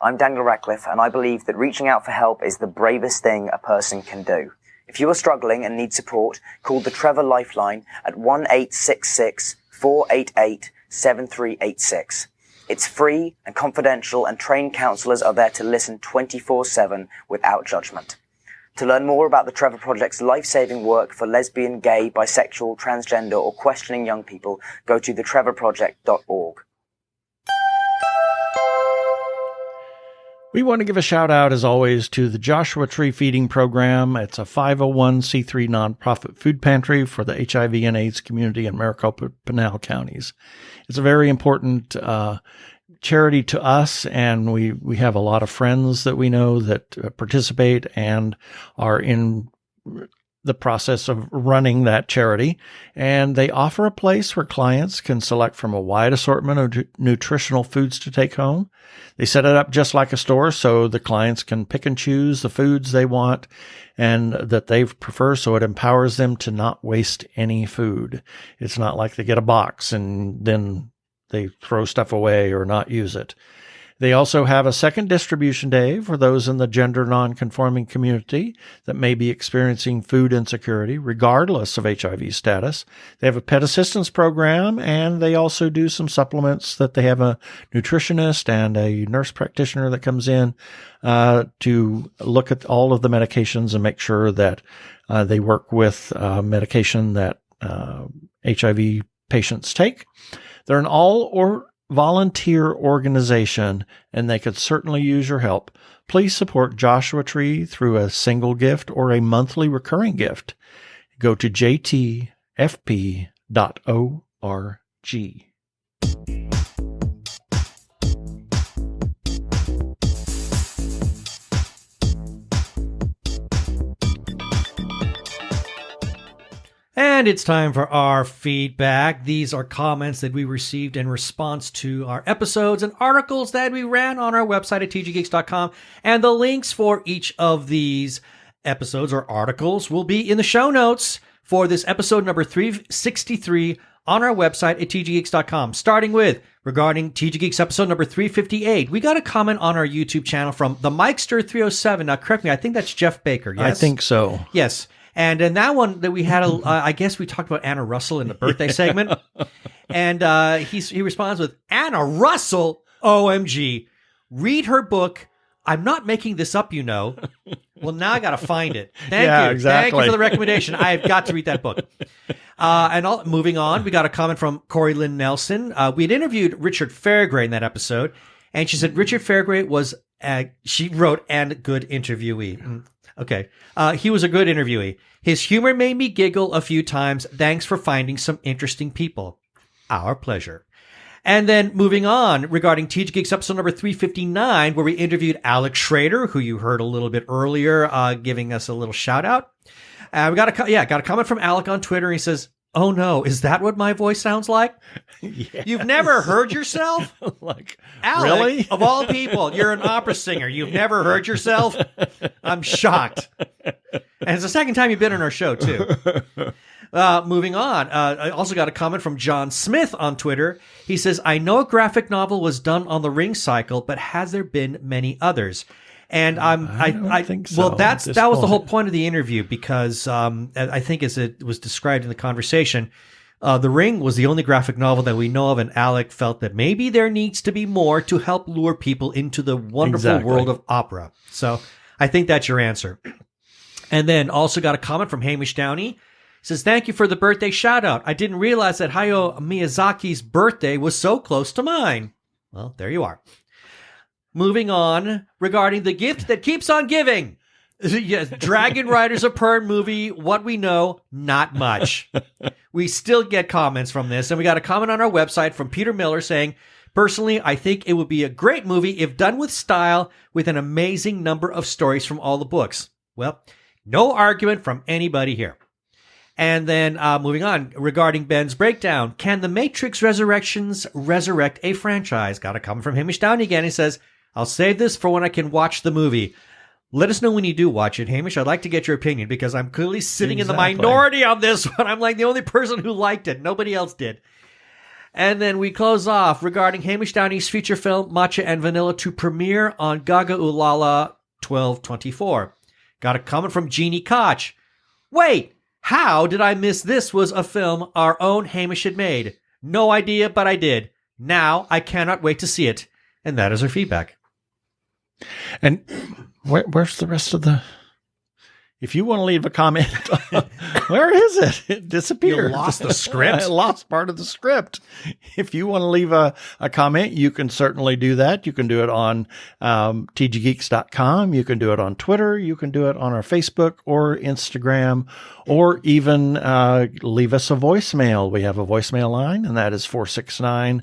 S8: I'm Daniel Radcliffe, and I believe that reaching out for help is the bravest thing a person can do. If you are struggling and need support, call the Trevor Lifeline at 1-866-488-7386. It's free and confidential, and trained counselors are there to listen 24/7 without judgment. To learn more about the Trevor Project's life-saving work for lesbian, gay, bisexual, transgender, or questioning young people, go to thetrevorproject.org.
S1: We want to give a shout out, as always, to the Joshua Tree Feeding Program. It's a 501c3 nonprofit food pantry for the HIV and AIDS community in Maricopa, Pinal counties. It's a very important charity to us, and we have a lot of friends that we know that participate and are in the process of running that charity. And they offer a place where clients can select from a wide assortment of nutritional foods to take home. They set it up just like a store, so the clients can pick and choose the foods they want and that they prefer, so it empowers them to not waste any food. It's not like they get a box and then they throw stuff away or not use it. They also have a second distribution day for those in the gender non-conforming community that may be experiencing food insecurity, regardless of HIV status. They have a pet assistance program, and they also do some supplements that they have a nutritionist and a nurse practitioner that comes in to look at all of the medications and make sure that they work with medication that HIV patients take. They're an volunteer organization, and they could certainly use your help. Please support Joshua Tree through a single gift or a monthly recurring gift. Go to jtfp.org.
S2: And it's time for our feedback. These are comments that we received in response to our episodes and articles that we ran on our website at tggeeks.com. And the links for each of these episodes or articles will be in the show notes for this episode number 363 on our website at tggeeks.com. Starting with, regarding TG Geeks episode number 358, we got a comment on our YouTube channel from the Mikester307. Now, correct me, I think that's Jeff Baker, yes?
S1: I think so.
S2: Yes. And in that one that we had, I guess we talked about Anna Russell in the birthday segment. And he responds with, Anna Russell? OMG. Read her book. I'm not making this up, you know. Well, now I got to find it. Thank you.
S1: Exactly.
S2: Thank you for the recommendation. I've got to read that book. Moving on, we got a comment from Corey Lynn Nelson. We had interviewed Richard Fairgray in that episode. And she said Richard Fairgray was, she wrote, and good interviewee. Okay. He was a good interviewee. His humor made me giggle a few times. Thanks for finding some interesting people. Our pleasure. And then moving on, regarding TG Geeks episode number 359, where we interviewed Alex Schrader, who you heard a little bit earlier, giving us a little shout out. We got a comment from Alec on Twitter. He says, "Oh no, is that what my voice sounds like?" Yeah. You've never heard yourself?
S1: Like,
S2: Alec,
S1: really?
S2: Of all people, you're an opera singer. You've never heard yourself? I'm shocked. And it's the second time you've been on our show, too. Moving on. I also got a comment from John Smith on Twitter. He says, "I know a graphic novel was done on the Ring cycle, but has there been many others?" And I think so. Well, that was the whole point of the interview, because I think, as it was described in the conversation, The Ring was the only graphic novel that we know of, and Alec felt that maybe there needs to be more to help lure people into the wonderful world of opera. So I think that's your answer. And then also got a comment from Hamish Downey. He says, "Thank you for the birthday shout out. I didn't realize that Hayao Miyazaki's birthday was so close to mine." Well, there you are. Moving on, regarding the gift that keeps on giving. Yes, Dragon Riders of Pern movie, what we know, not much. We still get comments from this, and we got a comment on our website from Peter Miller saying, "Personally, I think it would be a great movie if done with style, with an amazing number of stories from all the books." Well, no argument from anybody here. And then moving on, regarding Ben's breakdown, can the Matrix Resurrections resurrect a franchise? Got a comment from Hamish Downey again. He says, "I'll save this for when I can watch the movie." Let us know when you do watch it, Hamish. I'd like to get your opinion, because I'm clearly sitting in the minority on this one. I'm like the only person who liked it. Nobody else did. And then we close off regarding Hamish Downey's feature film, Matcha and Vanilla, to premiere on Gaga Ulala 12/24. Got a comment from Jeannie Koch. "Wait, how did I miss this was a film our own Hamish had made? No idea, but I did. Now I cannot wait to see it." And that is our feedback.
S1: And where's the rest of the... If you want to leave a comment, where is it? It disappeared.
S2: You lost the script?
S1: I lost part of the script. If you want to leave a comment, you can certainly do that. You can do it on tggeeks.com. You can do it on Twitter. You can do it on our Facebook or Instagram, or even leave us a voicemail. We have a voicemail line, and that is 469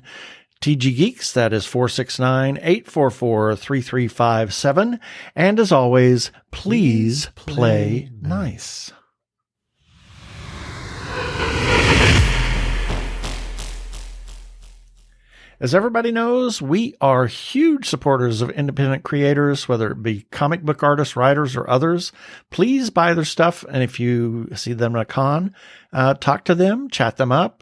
S1: TG Geeks. That is 469-844-3357. And as always, please play nice. As everybody knows, we are huge supporters of independent creators, whether it be comic book artists, writers, or others. Please buy their stuff. And if you see them at a con, talk to them, chat them up.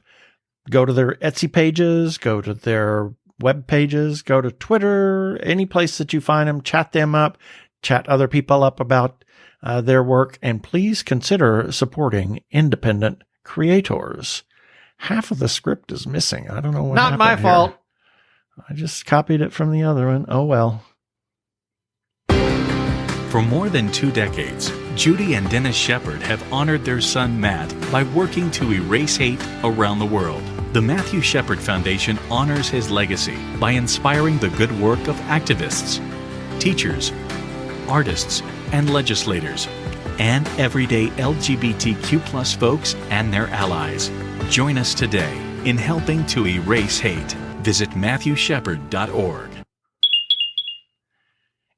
S1: Go to their Etsy pages, go to their web pages, go to Twitter, any place that you find them, chat them up, chat other people up about their work, and please consider supporting independent creators. Half of the script is missing. I don't know what happened.
S2: Not my fault.
S1: I just copied it from the other one. Oh, well.
S9: For more than 2 decades, Judy and Dennis Shepard have honored their son Matt by working to erase hate around the world. The Matthew Shepard Foundation honors his legacy by inspiring the good work of activists, teachers, artists, and legislators, and everyday LGBTQ+ folks and their allies. Join us today in helping to erase hate. Visit MatthewShepard.org.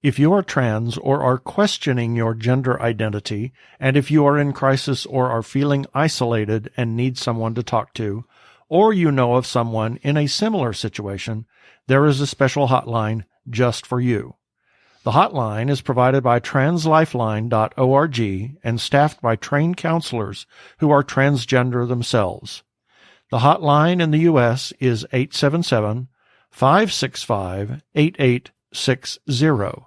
S1: If you are trans or are questioning your gender identity, and if you are in crisis or are feeling isolated and need someone to talk to, or you know of someone in a similar situation, there is a special hotline just for you. The hotline is provided by translifeline.org and staffed by trained counselors who are transgender themselves. The hotline in the U.S. is 877-565-8860.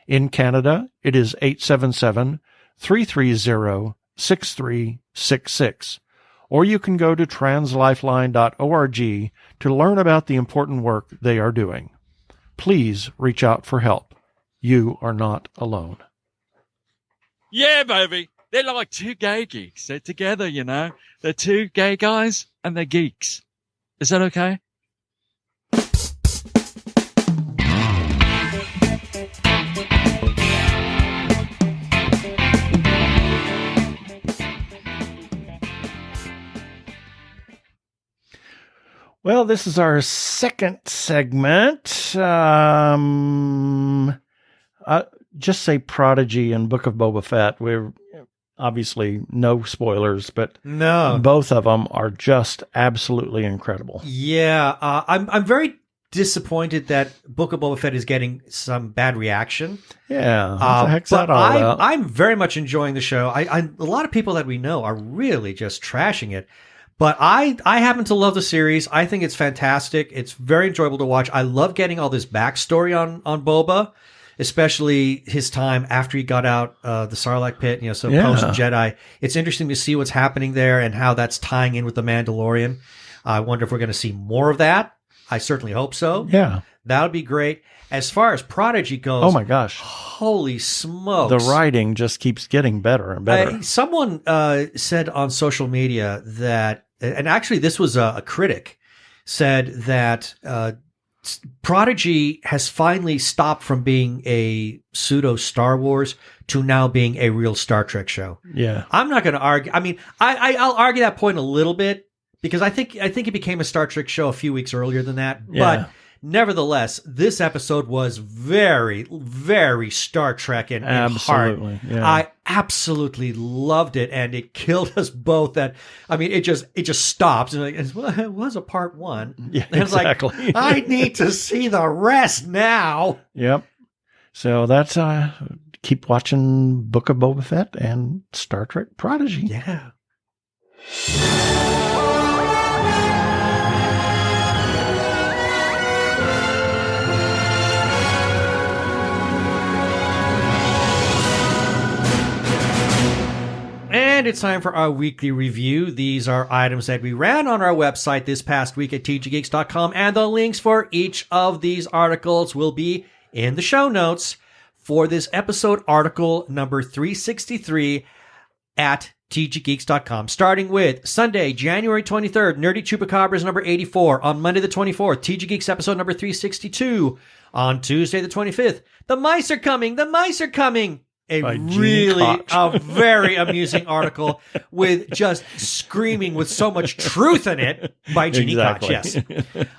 S1: In Canada, it is 877-330-6366. Or you can go to translifeline.org to learn about the important work they are doing. Please reach out for help. You are not alone.
S10: Yeah, baby. They're like two gay geeks. They're together, you know. They're two gay guys and they're geeks. Is that okay?
S1: Well, this is our second segment. Just say Prodigy and Book of Boba Fett. We're obviously no spoilers, but
S2: No.
S1: both of them are just absolutely incredible.
S2: Yeah, I'm very disappointed that Book of Boba Fett is getting some bad reaction.
S1: Yeah, what the heck's
S2: but
S1: that all about?
S2: I'm very much enjoying the show. A lot of people that we know are really just trashing it. But I happen to love the series. I think it's fantastic. It's very enjoyable to watch. I love getting all this backstory on Boba, especially his time after he got out the Sarlacc pit, post Jedi. It's interesting to see what's happening there and how that's tying in with the Mandalorian. I wonder if we're going to see more of that. I certainly hope so.
S1: Yeah.
S2: That would be great. As far as Prodigy goes,
S1: Oh my gosh.
S2: holy smokes.
S1: The writing just keeps getting better and better.
S2: Someone said on social media that, and actually this was a critic, said that Prodigy has finally stopped from being a pseudo Star Wars to now being a real Star Trek show.
S1: Yeah.
S2: I'm not going to argue. I mean, I'll argue that point a little bit because I think it became a Star Trek show a few weeks earlier than that.
S1: Yeah.
S2: But nevertheless, this episode was very, very Star Trek in heart.
S1: Absolutely. Yeah.
S2: I absolutely loved it, and it killed us both. It just stops, and it was a part one.
S1: Yeah,
S2: and it's
S1: exactly.
S2: like, I need to see the rest now.
S1: Yep. So that's keep watching Book of Boba Fett and Star Trek Prodigy.
S2: Yeah. And it's time for our weekly review. These are items that we ran on our website this past week at tggeeks.com, and the links for each of these articles will be in the show notes for this episode, article number 363 at tggeeks.com. Starting with Sunday, January 23rd, Nerdy Chupacabras number 84. On Monday the 24th, TG Geeks episode number 362. On Tuesday the 25th, The Mice Are Coming, The Mice Are Coming. A very amusing article with just screaming with so much truth in it by Jeannie Koch, yes.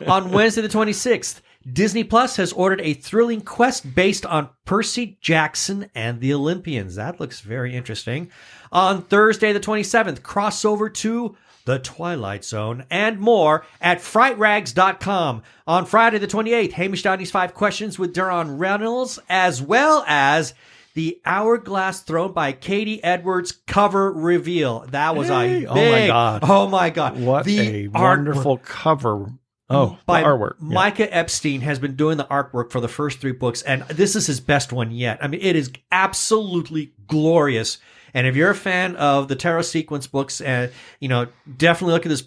S2: On Wednesday the 26th, Disney Plus has ordered a thrilling quest based on Percy Jackson and the Olympians. That looks very interesting. On Thursday the 27th, crossover to The Twilight Zone and more at frightrags.com. On Friday the 28th, Hamish Downey's 5 Questions with Duran Reynolds, as well as the Hourglass Throne by Katie Edwards cover reveal. That was a big... Oh, my God.
S1: What a wonderful cover. Oh,
S2: by
S1: the artwork. Yeah.
S2: Micah Epstein has been doing the artwork for the first 3 books, and this is his best one yet. I mean, it is absolutely glorious. And if you're a fan of the Tarot Sequence books, definitely look at this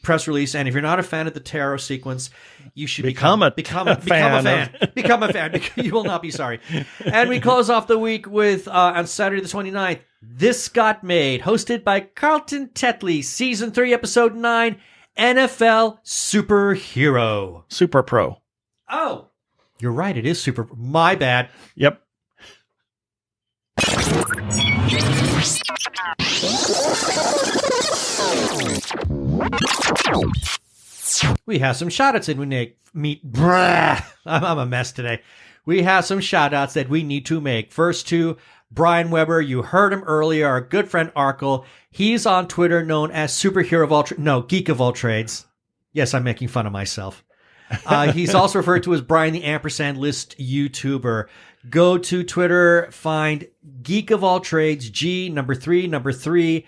S2: press release. And if you're not a fan of the Tarot Sequence, you should become a fan. Become a fan. You will not be sorry. And we close off the week with, on Saturday the 29th, This Got Made, hosted by Carlton Tetley, Season 3, Episode 9, NFL Superhero.
S1: Super Pro.
S2: Oh, you're right. It is Super. My bad.
S1: Yep.
S2: We have some shout-outs that we need. I'm a mess today. We have some shout-outs that we need to make. First to Brian Weber. You heard him earlier. Our good friend Arkle. He's on Twitter known as Superhero of all Geek of all trades. Yes, I'm making fun of myself. He's also referred to as Brian the Ampersand List YouTuber. Go to Twitter, find Geek of all trades, G, number 3,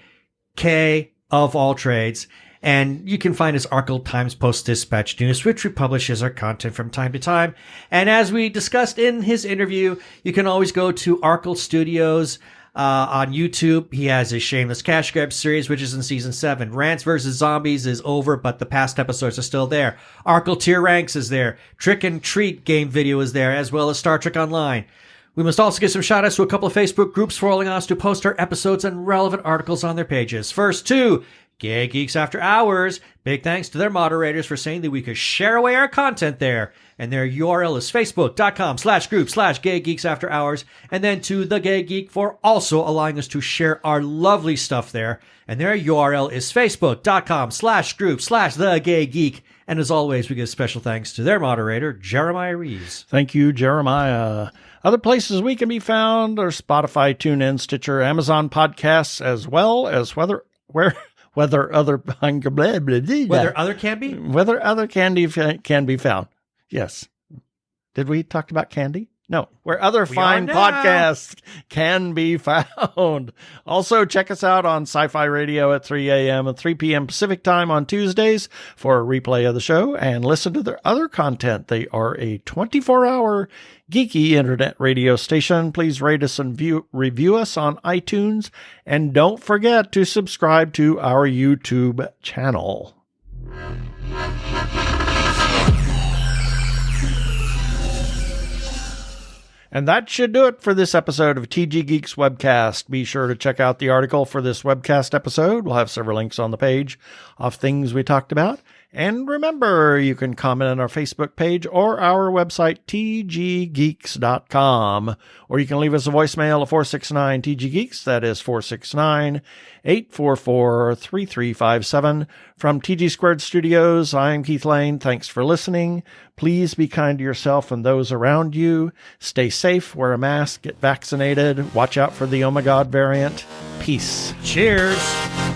S2: K of all trades. And you can find his Arkle Times Post-Dispatch News, which republishes our content from time to time. And as we discussed in his interview, you can always go to Arkle Studios on YouTube. He has a Shameless CashGrab series, which is in Season 7. Rants vs. Zombies is over, but the past episodes are still there. Arkle Tier Ranks is there. Trick and Treat game video is there, as well as Star Trek Online. We must also give some shout-outs to a couple of Facebook groups for allowing us to post our episodes and relevant articles on their pages. First to Gay Geeks After Hours. Big thanks to their moderators for saying that we could share away our content there. And their URL is facebook.com/group/Gay Geeks After Hours. And then to The Gay Geek for also allowing us to share our lovely stuff there. And their URL is facebook.com/group/The Gay Geek. And as always, we give special thanks to their moderator, Jeremiah Reeves.
S1: Thank you, Jeremiah. Other places we can be found are Spotify, TuneIn, Stitcher, Amazon Podcasts, as well as whether other candy can be found. Yes. Did we talk about candy? No, where other fine podcasts can be found. Also, check us out on Sci-Fi Radio at 3 a.m. and 3 p.m. Pacific Time on Tuesdays for a replay of the show, and listen to their other content. They are a 24-hour geeky internet radio station. Please rate us and review us on iTunes, and don't forget to subscribe to our YouTube channel. And that should do it for this episode of TG Geeks Webcast. Be sure to check out the article for this webcast episode. We'll have several links on the page of things we talked about. And remember, you can comment on our Facebook page or our website, tggeeks.com. Or you can leave us a voicemail of 469-TG-GEEKS. That is 469-844-3357. From TG Squared Studios, I'm Keith Lane. Thanks for listening. Please be kind to yourself and those around you. Stay safe, wear a mask, get vaccinated. Watch out for the Omega variant. Peace.
S2: Cheers.